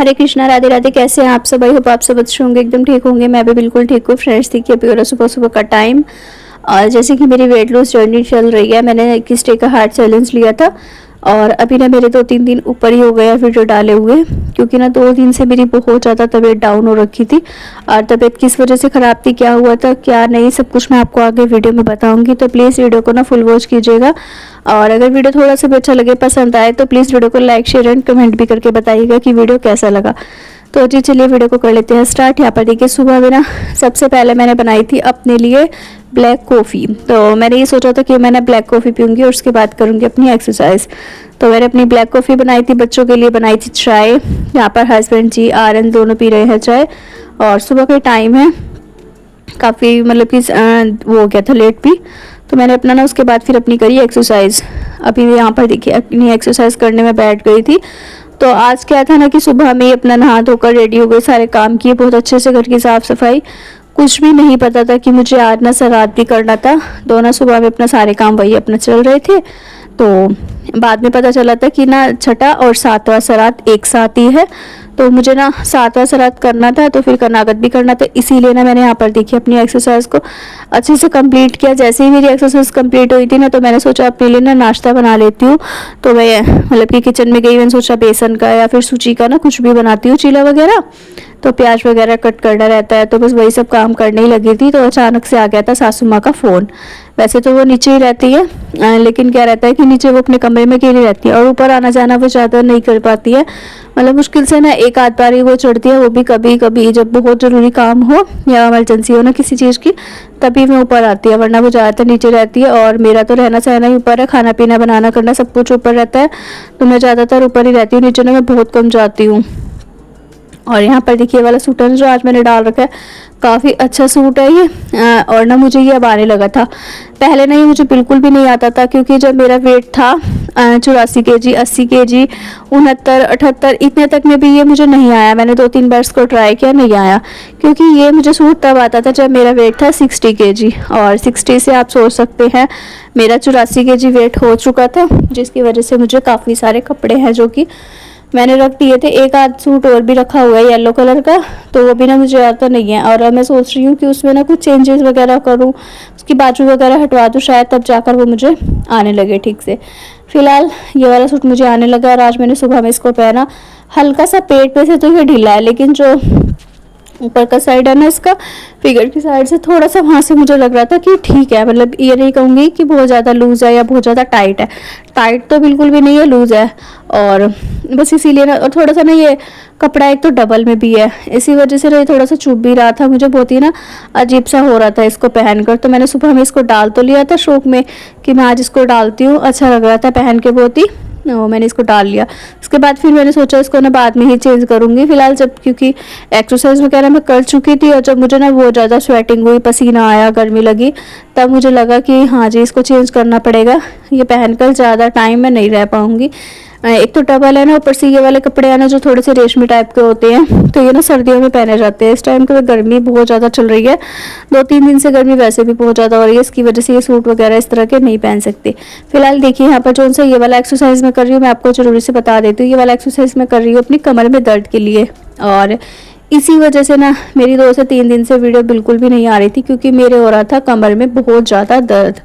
हरे कृष्णा, राधे राधे। कैसे हैं आप सब? आई होप आप सब अच्छे होंगे, एकदम ठीक होंगे। मैं भी बिल्कुल ठीक हूँ। फ्रेंड्स, देखिए अभी हो रहा सुबह सुबह का टाइम और जैसे कि मेरी वेट लॉस जर्नी चल रही है, मैंने 21 डे का हार्ट चैलेंज लिया था और अभी ना मेरे 2-3 दिन ऊपर ही हो गया वीडियो डाले हुए, क्योंकि ना 2 दिन से मेरी बहुत ज़्यादा तबीयत डाउन हो रखी थी। और तबीयत किस वजह से ख़राब थी, क्या हुआ था, क्या नहीं, सब कुछ मैं आपको आगे वीडियो में बताऊंगी। तो प्लीज़ वीडियो को ना फुल वॉच कीजिएगा और अगर वीडियो थोड़ा सा भी अच्छा लगे, पसंद आए, तो प्लीज़ वीडियो को लाइक शेयर एंड कमेंट भी करके बताइएगा कि वीडियो कैसा लगा। तो जी चलिए वीडियो को कर लेते हैं स्टार्ट। यहाँ पर देखिए सुबह में ना सबसे पहले मैंने बनाई थी अपने लिए ब्लैक कॉफ़ी। तो मैंने ये सोचा था कि मैंने ब्लैक कॉफ़ी पीऊँगी और उसके बाद करूँगी अपनी एक्सरसाइज। तो मैंने अपनी ब्लैक कॉफ़ी बनाई थी, बच्चों के लिए बनाई थी चाय। यहाँ पर हस्बैंड जी आर्यन दोनों पी रहे हैं चाय और सुबह का टाइम है, काफ़ी मतलब कि वो हो गया था लेट भी। तो मैंने अपना ना उसके बाद फिर अपनी करी एक्सरसाइज। अभी यहाँ पर देखिए अपनी एक्सरसाइज करने में बैठ गई थी। तो आज क्या था ना कि सुबह में ही अपना नहा धोकर रेडी हो गए, सारे काम किए बहुत अच्छे से, घर की साफ सफाई। कुछ भी नहीं पता था कि मुझे आज ना श्राद्ध भी करना था। दोनों सुबह में अपना सारे काम वही अपना चल रहे थे। तो बाद में पता चला था कि ना छठा और 7वां श्राद्ध एक साथ ही है। तो मुझे ना 7वां श्राद्ध करना था, तो फिर कनागत भी करना था। इसीलिए ना मैंने यहाँ पर देखी अपनी एक्सरसाइज को अच्छे से कंप्लीट किया। जैसे ही मेरी एक्सरसाइज कंप्लीट हुई थी ना, तो मैंने सोचा अपने लिए ना नाश्ता बना लेती हूँ। तो मैं मतलब कि किचन में गई, मैंने सोचा बेसन का या फिर सूजी का ना कुछ भी बनाती हूँ, चीला वगैरह। तो प्याज वगैरह कट करना रहता है, तो बस वही सब काम करने ही लगी थी। तो अचानक से आ गया था सासू माँ का फ़ोन। वैसे तो वो नीचे ही रहती है, लेकिन क्या रहता है कि नीचे वो अपने कमरे में अकेली रहती है और ऊपर आना जाना वो ज़्यादा नहीं कर पाती है। मतलब मुश्किल से ना एक आध बार ही वो चढ़ती है, वो भी कभी कभी जब बहुत ज़रूरी काम हो या इमरजेंसी हो ना किसी चीज़ की, तभी मैं ऊपर आती है, वरना वो ज़्यादातर नीचे रहती है। और मेरा तो रहना सहना ही ऊपर है, खाना पीना बनाना करना सब कुछ ऊपर रहता है। तो मैं ज़्यादातर ऊपर ही रहती हूँ, नीचे ना मैं बहुत कम जाती हूँ। और यहाँ पर देखिए वाला सूट है जो आज मैंने डाल रखा है, काफ़ी अच्छा सूट है ये। और ना मुझे ये अब आने लगा था, पहले नहीं मुझे बिल्कुल भी नहीं आता था, क्योंकि जब मेरा वेट था 84 kg, 80 kg, 69, 78, इतने तक में भी ये मुझे नहीं आया। मैंने 2-3 बार इसको ट्राई किया, नहीं आया, क्योंकि ये मुझे सूट तब आता था जब मेरा वेट था 60 kg। और 60 से आप सोच सकते हैं मेरा 84 kg वेट हो चुका था, जिसकी वजह से मुझे काफ़ी सारे कपड़े हैं जो कि मैंने रख दिए थे। एक आध सूट और भी रखा हुआ है येलो कलर का, तो वो भी ना मुझे आता नहीं है। और अब मैं सोच रही हूँ कि उसमें ना कुछ चेंजेस वगैरह करूँ, उसकी बाजू वगैरह हटवा दूँ, शायद तब जाकर वो मुझे आने लगे ठीक से। फिलहाल ये वाला सूट मुझे आने लगा और आज मैंने सुबह में इसको पहना। हल्का सा पेट पे से तो ये ढीला है, लेकिन जो ऊपर का साइड है ना इसका, फिगर की साइड से थोड़ा सा वहाँ से मुझे लग रहा था कि ठीक है। मतलब ये नहीं कहूँगी कि बहुत ज़्यादा लूज़ है या बहुत ज़्यादा टाइट है, टाइट तो बिल्कुल भी नहीं है, लूज़ है। और बस इसीलिए ना, और थोड़ा सा ना ये कपड़ा एक तो डबल में भी है, इसी वजह से ना ये थोड़ा सा चुभ भी रहा था मुझे, बहुत ही ना अजीब सा हो रहा था इसको पहनकर। तो मैंने सुबह में इसको डाल तो लिया था शौक में कि मैं आज इसको डालती हूँ, अच्छा लग रहा था पहन के बहुत ही, मैंने इसको डाल लिया। उसके बाद फिर मैंने सोचा इसको ना बाद में ही चेंज करूँगी फिलहाल, जब क्योंकि एक्सरसाइज वगैरह मैं कर चुकी थी और जब मुझे ना बहुत ज़्यादा स्वेटिंग हुई, पसीना आया, गर्मी लगी, तब मुझे लगा कि हाँ जी इसको चेंज करना पड़ेगा। ये पहनकर ज़्यादा टाइम मैं नहीं रह पाऊँगी। एक तो डबल है ना, ऊपर से ये वाले कपड़े हैं ना जो थोड़े से रेशमी टाइप के होते हैं, तो ये ना सर्दियों में पहने जाते हैं। इस टाइम पे गर्मी बहुत ज़्यादा चल रही है, 2-3 दिन से गर्मी वैसे भी बहुत ज़्यादा हो रही है, इसकी वजह से ये सूट वगैरह इस तरह के नहीं पहन सकते। फिलहाल देखिए यहाँ पर जो सा ये वाला एक्सरसाइज मैं कर रही हूँ, मैं आपको जरूरी से बता देती हूँ। ये वाला एक्सरसाइज मैं कर रही हूँ अपनी कमर में दर्द के लिए, और इसी वजह से ना मेरी 2 से 3 दिन से वीडियो बिल्कुल भी नहीं आ रही थी, क्योंकि मेरे हो रहा था कमर में बहुत ज़्यादा दर्द,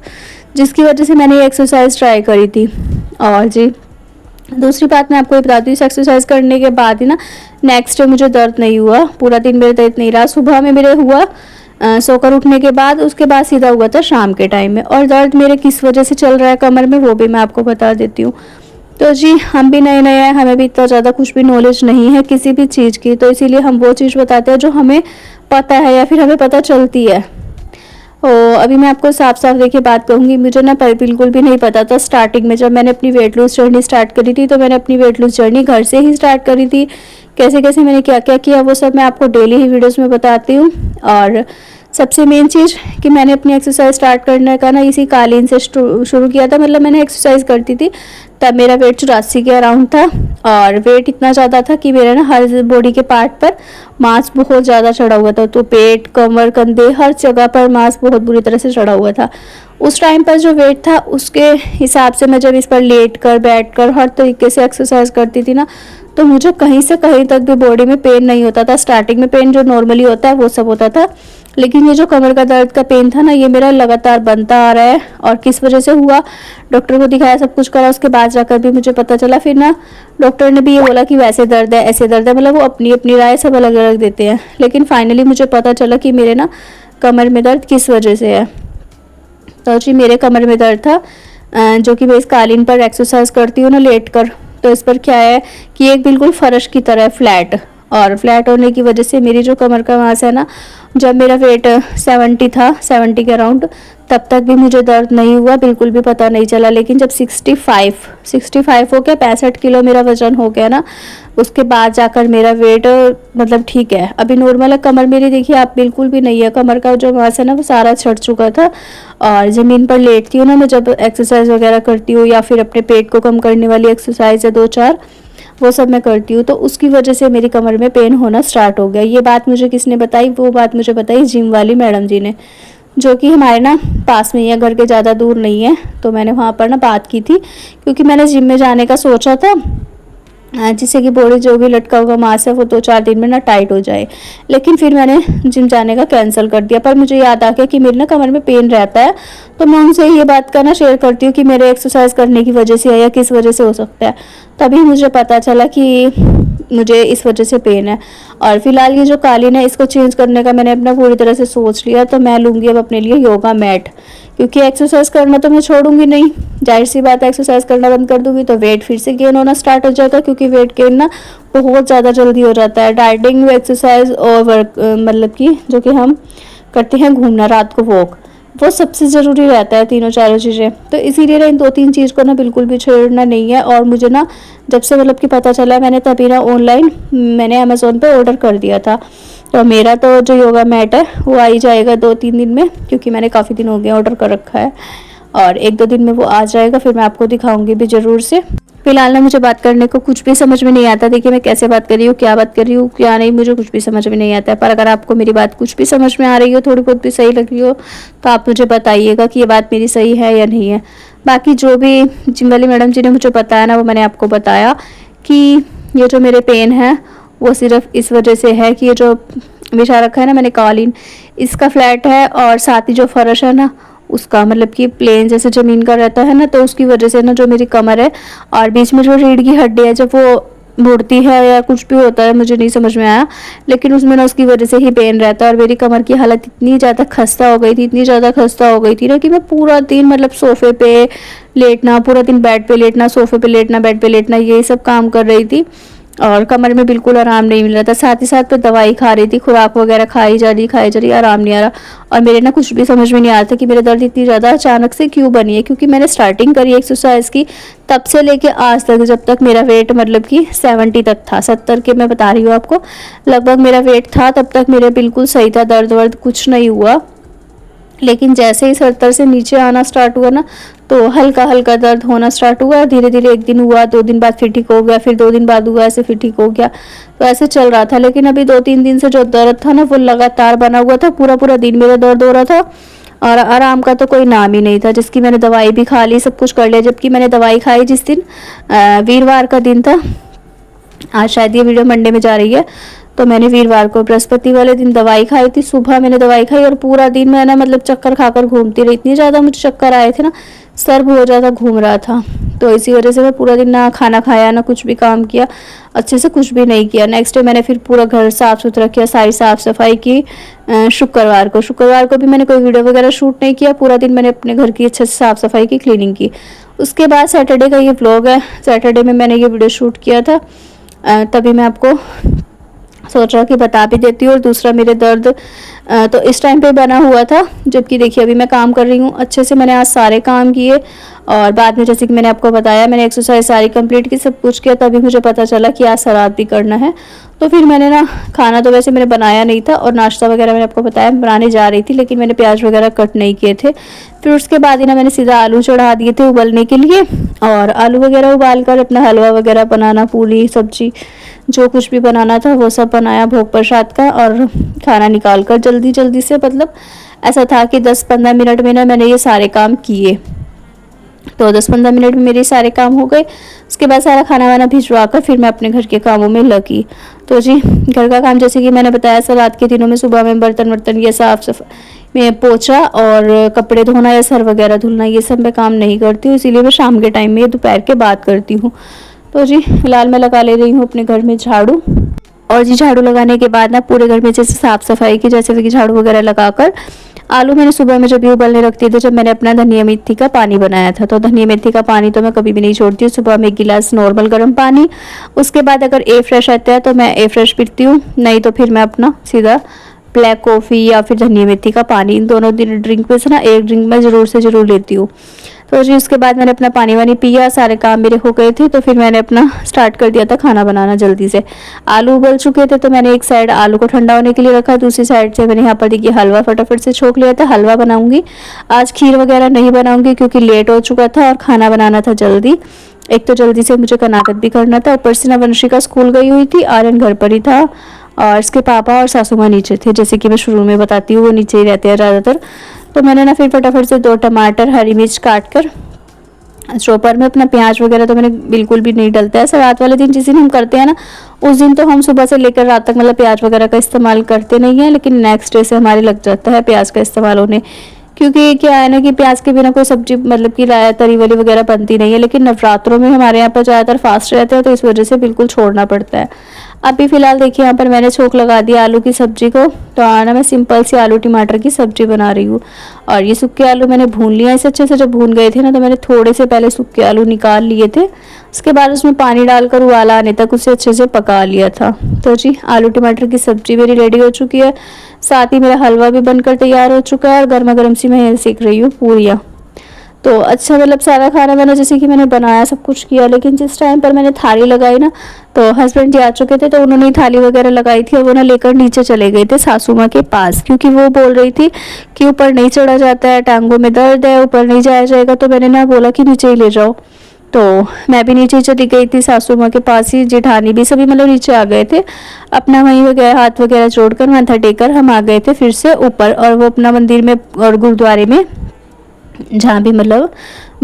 जिसकी वजह से मैंने ये एक्सरसाइज ट्राई करी थी। और जी दूसरी बात मैं आपको ये बता दूँ, इस एक्सरसाइज करने के बाद ही ना नेक्स्ट डे मुझे दर्द नहीं हुआ, पूरा दिन मेरे दर्द नहीं रहा। सुबह में मेरे हुआ सोकर उठने के बाद, उसके बाद सीधा हुआ था शाम के टाइम में। और दर्द मेरे किस वजह से चल रहा है कमर में, वो भी मैं आपको बता देती हूँ। तो जी हम भी नए नए हैं, हमें भी इतना ज़्यादा कुछ भी नॉलेज नहीं है किसी भी चीज़ की, तो इसीलिए हम वो चीज़ बताते हैं जो हमें पता है या फिर हमें पता चलती है। अभी मैं आपको साफ साफ देखिए बात कहूँगी, मुझे ना बिल्कुल भी नहीं पता था स्टार्टिंग में, जब मैंने अपनी वेट लॉस जर्नी स्टार्ट करी थी, तो मैंने अपनी वेट लॉस जर्नी घर से ही स्टार्ट करी थी। कैसे कैसे मैंने क्या क्या किया वो सब मैं आपको डेली ही वीडियोस में बताती हूँ। और सबसे मेन चीज़ कि मैंने अपनी एक्सरसाइज स्टार्ट करने का ना इसी कालीन से शुरू किया था। मतलब मैंने एक्सरसाइज करती थी तब मेरा वेट 84 के अराउंड था और वेट इतना ज़्यादा था कि मेरे ना हर बॉडी के पार्ट पर मांस बहुत ज़्यादा चढ़ा हुआ था। तो पेट, कमर, कंधे, हर जगह पर मांस बहुत बुरी तरह से चढ़ा हुआ था। उस टाइम पर जो वेट था उसके हिसाब से मैं जब इस पर लेट कर, बैठ कर, हर तरीके से एक्सरसाइज करती थी ना, तो मुझे कहीं से कहीं तक भी बॉडी में पेन नहीं होता था। स्टार्टिंग में पेन जो नॉर्मली होता है वो सब होता था, लेकिन ये जो कमर का दर्द का पेन था ना, ये मेरा लगातार बनता आ रहा है। और किस वजह से हुआ, डॉक्टर को दिखाया, सब कुछ करा, उसके बाद जाकर भी मुझे पता चला। फिर ना डॉक्टर ने भी ये बोला कि वैसे दर्द है, ऐसे दर्द है, मतलब वो अपनी अपनी राय सब अलग अलग देते हैं। लेकिन फाइनली मुझे पता चला कि मेरे ना कमर में दर्द किस वजह से है। तो जी मेरे कमर में दर्द था, जो कि मैं इस कालीन पर एक्सरसाइज करती हूँ ना लेट कर, तो इस पर क्या है कि एक बिल्कुल फर्श की तरह फ्लैट, और फ्लैट होने की वजह से मेरी जो कमर का मांस है ना, जब मेरा वेट 70 था, 70 के अराउंड, तब तक भी मुझे दर्द नहीं हुआ, बिल्कुल भी पता नहीं चला। लेकिन जब 65 हो गया, 65 किलो मेरा वजन हो गया ना, उसके बाद जाकर मेरा वेट मतलब ठीक है, अभी नॉर्मल है। कमर मेरी देखिए आप बिल्कुल भी नहीं है, कमर का जो मांस है ना वो सारा छट चुका था। और ज़मीन पर लेटती हूँ ना मैं, जब एक्सरसाइज वगैरह करती हूँ या फिर अपने पेट को कम करने वाली एक्सरसाइज है 2-4, वो सब मैं करती हूँ, तो उसकी वजह से मेरी कमर में पेन होना स्टार्ट हो गया। ये बात मुझे किसने बताई, वो बात मुझे बताई जिम वाली मैडम जी ने, जो कि हमारे ना पास में ही है, घर के ज़्यादा दूर नहीं है। तो मैंने वहाँ पर ना बात की थी, क्योंकि मैंने जिम में जाने का सोचा था, जिससे कि बॉडी जो भी लटका हुआ मांस है वो 2-4 दिन में ना टाइट हो जाए। लेकिन फिर मैंने जिम जाने का कैंसिल कर दिया। पर मुझे याद आ गया कि मेरे ना कमर में पेन रहता है, तो मैं उनसे ये बात का ना शेयर करती हूँ कि मेरे एक्सरसाइज करने की वजह से है या किस वजह से हो सकता है। तभी मुझे पता चला कि मुझे इस वजह से पेन है। और फिलहाल ये जो कालीन है इसको चेंज करने का मैंने अपना पूरी तरह से सोच लिया। तो मैं लूँगी अब अपने लिए योगा मैट, क्योंकि एक्सरसाइज करना तो मैं छोड़ूंगी नहीं। जाहिर सी बात है, एक्सरसाइज करना बंद कर दूंगी तो वेट फिर से गेन होना स्टार्ट हो जाएगा, क्योंकि वेट गेन ना बहुत ज़्यादा जल्दी हो जाता है। डाइटिंग, एक्सरसाइज और वर्क, मतलब कि जो कि हम करते हैं घूमना, रात को वॉक, वो सबसे ज़रूरी रहता है, तीनों चारों चीज़ें। तो इसीलिए ना इन 2-3 चीज़ को ना बिल्कुल भी छोड़ना नहीं है। और मुझे ना जब से मतलब कि पता चला, मैंने तभी ना ऑनलाइन मैंने अमेज़ोन पे ऑर्डर कर दिया था। तो मेरा तो जो योगा मैट है वो आ ही जाएगा 2-3 दिन में, क्योंकि मैंने काफ़ी दिन हो गए ऑर्डर कर रखा है, और 1-2 दिन में वो आ जाएगा। फिर मैं आपको दिखाऊंगी भी ज़रूर से। फिलहाल ना मुझे बात करने को कुछ भी समझ में नहीं आता। देखिए मैं कैसे बात कर रही हूँ, क्या बात कर रही हूँ, क्या नहीं, मुझे कुछ भी समझ में नहीं आता है। पर अगर आपको मेरी बात कुछ भी समझ में आ रही हो, थोड़ी बहुत भी सही लग रही हो, तो आप मुझे बताइएगा कि ये बात मेरी सही है या नहीं है। बाकी जो भी जिम वाली मैडम जी ने मुझे बताया ना, वो मैंने आपको बताया कि ये जो मेरे पेन है वो सिर्फ इस वजह से है कि ये जो बिछा रखा है ना मैंने कालीन, इसका फ्लैट है, और साथ ही जो फर्श है ना उसका मतलब कि प्लेन जैसे ज़मीन का रहता है ना, तो उसकी वजह से ना जो मेरी कमर है और बीच में जो रीढ़ की हड्डी है, जब वो मुड़ती है या कुछ भी होता है, मुझे नहीं समझ में आया, लेकिन उसमें ना उसकी वजह से ही पेन रहता है। और मेरी कमर की हालत इतनी ज़्यादा खस्ता हो गई थी, इतनी ज़्यादा खस्ता हो गई थी ना, कि मैं पूरा दिन मतलब सोफ़े पे लेटना, पूरा दिन बेड पे लेटना, सोफ़े पे लेटना, बेड पे लेटना, ये सब काम कर रही थी। और कमर में बिल्कुल आराम नहीं मिल रहा था। साथ ही साथ तो दवाई खा रही थी, खुराक वगैरह खाई जा रही, आराम नहीं आ रहा। और मेरे ना कुछ भी समझ में नहीं आ रहा था कि मेरे दर्द इतनी ज़्यादा अचानक से क्यों बनी है, क्योंकि मैंने स्टार्टिंग करी एक्सरसाइज की तब से लेके आज तक, जब तक मेरा वेट मतलब कि 70 तक था, 70 के मैं बता रही हूँ आपको, लगभग मेरा वेट था, तब तक मेरे बिल्कुल सही था, दर्द वर्द कुछ नहीं हुआ। लेकिन जैसे ही 70 से नीचे आना स्टार्ट हुआ ना, तो हल्का हल्का दर्द होना स्टार्ट हुआ। धीरे धीरे 1 दिन हुआ, 2 दिन बाद फिर ठीक हो गया, फिर 2 दिन बाद हुआ, ऐसे फिर ठीक हो गया। तो ऐसे चल रहा था। लेकिन अभी 2-3 दिन से जो दर्द था ना वो लगातार बना हुआ था, पूरा पूरा दिन मेरा दर्द हो रहा था, और आराम का तो कोई नाम ही नहीं था। जिसकी मैंने दवाई भी खा ली, सब कुछ कर लिया। जबकि मैंने दवाई खाई जिस दिन, वीरवार का दिन था, आज शायद ये वीडियो मंडे में जा रही है, तो मैंने वीरवार को बृहस्पति वाले दिन दवाई खाई थी। सुबह मैंने दवाई खाई और पूरा दिन मैं ना मतलब चक्कर खाकर घूमती रही। इतनी ज़्यादा मुझे चक्कर आए थे ना, सर बहुत ज़्यादा घूम रहा था। तो इसी वजह से मैं पूरा दिन ना खाना खाया, ना कुछ भी काम किया, अच्छे से कुछ भी नहीं किया। नेक्स्ट डे मैंने फिर पूरा घर साफ़ सुथरा किया, सारी साफ़ सफाई की। शुक्रवार को भी मैंने कोई वीडियो वगैरह शूट नहीं किया। पूरा दिन मैंने अपने घर की अच्छे से साफ़ सफाई की, क्लीनिंग की। उसके बाद सैटरडे का ये व्लॉग है। सैटरडे में मैंने ये वीडियो शूट किया था, तभी मैं आपको सोच रहा कि बता भी देती हूँ। और दूसरा मेरे दर्द तो इस टाइम पे बना हुआ था, जबकि देखिए अभी मैं काम कर रही हूँ अच्छे से। मैंने आज सारे काम किए और बाद में जैसे कि मैंने आपको बताया, मैंने एक्सरसाइज सारी कंप्लीट की, सब कुछ किया, तभी मुझे पता चला कि आज सलाद भी करना है। तो फिर मैंने ना, खाना तो वैसे मैंने बनाया नहीं था और नाश्ता वगैरह मैंने आपको बताया बनाने जा रही थी, लेकिन मैंने प्याज वगैरह कट नहीं किए थे। फिर उसके बाद ही ना मैंने सीधा आलू चढ़ा दिए थे उबलने के लिए, और आलू वगैरह उबाल कर अपना हलवा वगैरह बनाना, पूरी सब्जी जो कुछ भी बनाना था वो सब बनाया भोग प्रसाद का, और खाना निकाल कर जल्दी जल्दी से, मतलब ऐसा था कि 10-15 मिनट में ना मैंने ये सारे काम किए। तो 10-15 मिनट में मेरे सारे काम हो गए। उसके बाद सारा खाना वाना भिजवा कर फिर मैं अपने घर के कामों में लगी। तो जी, घर का काम जैसे कि मैंने बताया, सलाद के दिनों में सुबह में बर्तन वर्तन ये साफ सफाई में, पोछा और कपड़े धोना या सर वगैरह धुलना, ये सब मैं काम नहीं करती हूँ, इसीलिए मैं शाम के टाइम में, दोपहर के बाद करती हूँ। तो जी फिलहाल मैं लगा ले रही हूँ अपने घर में झाड़ू। और जी झाड़ू लगाने के बाद ना पूरे घर में जैसे साफ सफाई की, जैसे कि झाड़ू वगैरह लगाकर, आलू मैंने सुबह में जब भी उबलने रखती थी, जब मैंने अपना धनिया मेथी का पानी बनाया था, तो धनिया मेथी का पानी तो मैं कभी भी नहीं छोड़ती हूँ। सुबह में 1 गिलास नॉर्मल गर्म पानी, उसके बाद अगर ए फ्रेश आता है तो मैं ए फ्रेश पीती हूँ, नहीं तो फिर मैं अपना सीधा ब्लैक कॉफ़ी या फिर धनिया मेथी का पानी, इन दोनों दिन ड्रिंक में से ना एक ड्रिंक मैं ज़रूर से ज़रूर लेती हूँ। तो जी उसके बाद मैंने अपना पानी वानी पिया, सारे काम मेरे हो गए थे, तो फिर मैंने अपना स्टार्ट कर दिया था खाना बनाना जल्दी से। आलू उबल चुके थे, तो मैंने एक साइड आलू को ठंडा होने के लिए रखा, दूसरी साइड से मैंने यहाँ पर देखिए हलवा फटाफट से छोक लिया था। हलवा बनाऊंगी आज, खीर वगैरह नहीं बनाऊंगी क्योंकि लेट हो चुका था और खाना बनाना था जल्दी। एक तो जल्दी से मुझे कनाकत भी करना था, ऊपर से ना वंशिका स्कूल गई हुई थी, आर्यन घर पर ही था, और इसके पापा और सासू माँ नीचे थे, जैसे कि मैं शुरू में बताती हूँ वो नीचे ही रहते हैं ज़्यादातर। तो मैंने ना फिर फटाफट से 2 टमाटर, हरी मिर्च काट कर चॉपर में, अपना प्याज वगैरह तो मैंने बिल्कुल भी नहीं डलता है। ऐसा रात वाले दिन जिस दिन हम करते हैं ना, उस दिन तो हम सुबह से लेकर रात तक मतलब प्याज वगैरह का इस्तेमाल करते नहीं है, लेकिन नेक्स्ट डे से हमारे लग जाता है प्याज का इस्तेमाल होने। क्योंकि क्या है ना कि प्याज के बिना कोई सब्जी मतलब कि तरी वाली वगैरह बनती नहीं है, लेकिन नवरात्रों में हमारे यहाँ पर ज़्यादातर फास्ट रहते हैं, तो इस वजह से बिल्कुल छोड़ना पड़ता है। अभी फिलहाल देखिए यहाँ पर मैंने छोंक लगा दिया आलू की सब्जी को। तो आना मैं सिंपल सी आलू टमाटर की सब्जी बना रही हूँ, और ये सूखे आलू मैंने भून लिया इसे अच्छे से। जब भून गए थे ना, तो मैंने थोड़े से पहले सूखे आलू निकाल लिए थे, उसके बाद उसमें पानी डालकर उबाला आने तक उसे अच्छे से पका लिया था। तो जी आलू टमाटर की सब्जी मेरी रेडी हो चुकी है, साथ ही मेरा हलवा भी बनकर तैयार हो चुका है, और गर्मा गर्म सी मैं सेक रही हूँ पूरियाँ। तो अच्छा मतलब सारा खाना वाना जैसे कि मैंने बनाया, सब कुछ किया, लेकिन जिस टाइम पर मैंने थाली लगाई ना, तो हस्बैंड जी आ चुके थे, तो उन्होंने थाली वगैरह लगाई थी और वो ना लेकर नीचे चले गए थे सासू माँ के पास, क्योंकि वो बोल रही थी कि ऊपर नहीं चढ़ा जाता है, टांगों में दर्द है, ऊपर नहीं जाया जाएगा। तो मैंने ना बोला कि नीचे ही ले जाओ, तो मैं भी नीचे चली गई थी सासू माँ के पास ही, जेठानी भी सभी मतलब नीचे आ गए थे। अपना वहीं वगैरह हाथ वगैरह जोड़कर माथा टेकर हम आ गए थे फिर से ऊपर, और वो अपना मंदिर में और गुरुद्वारे में जहाँ भी मतलब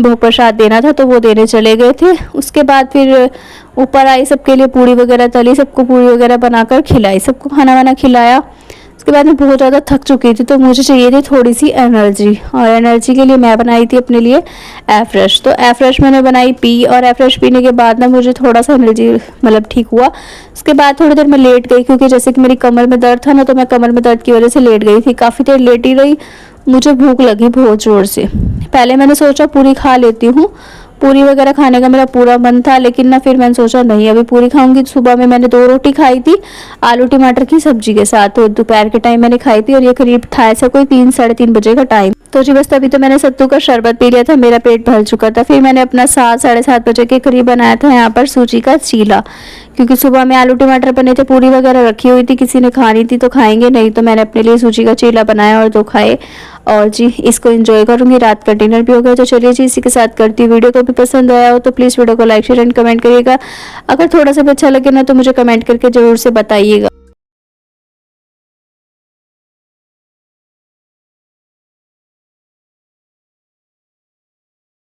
भोग प्रसाद देना था तो वो देने चले गए थे। उसके बाद फिर ऊपर आई, सबके लिए पूड़ी वगैरह तली, सबको पूड़ी वगैरह बनाकर खिलाई, सबको खाना वाना खिलाया। उसके बाद मैं बहुत ज़्यादा थक चुकी थी, तो मुझे चाहिए थी थोड़ी सी एनर्जी, और एनर्जी के लिए मैं बनाई थी अपने लिए एफ्रेश। तो एफ्रेश मैंने बनाई, पी, और एफ्रेश पीने के बाद ना मुझे थोड़ा सा एनर्जी मतलब ठीक हुआ। उसके बाद थोड़ी देर मैं लेट गई, क्योंकि जैसे कि मेरी कमर में दर्द था ना, तो मैं कमर में दर्द की वजह से लेट गई थी, काफ़ी देर लेटी रही। मुझे भूख लगी बहुत ज़ोर से, पहले मैंने सोचा पूरी खा लेती हूँ, पूरी वगैरह खाने का मेरा पूरा मन था, लेकिन ना फिर मैंने सोचा नहीं अभी पूरी खाऊंगी। सुबह में मैंने 2 रोटी खाई थी आलू टमाटर की सब्जी के साथ, तो दोपहर के टाइम मैंने खाई थी, और ये करीब था ऐसा कोई 3-3:30 बजे का टाइम। तो जी बस तभी तो मैंने सत्तू का शरबत पी लिया था, मेरा पेट भर चुका था। फिर मैंने अपना 7-7:30 बजे के करीब बनाया था यहाँ पर सूजी का चीला, क्योंकि सुबह में आलू टमाटर बने थे, पूरी वगैरह रखी हुई थी, किसी ने खानी थी तो खाएंगे, नहीं तो मैंने अपने लिए सूजी का चीला बनाया और 2 खाए। और जी इसको एंजॉय करूंगी, रात का डिनर भी हो गया। तो चलिए जी इसी के साथ करती हूँ। वीडियो को भी पसंद आया हो तो प्लीज़ वीडियो को लाइक शेयर एंड कमेंट करिएगा। अगर थोड़ा सा भी अच्छा लगे ना, तो मुझे कमेंट करके ज़रूर से बताइएगा।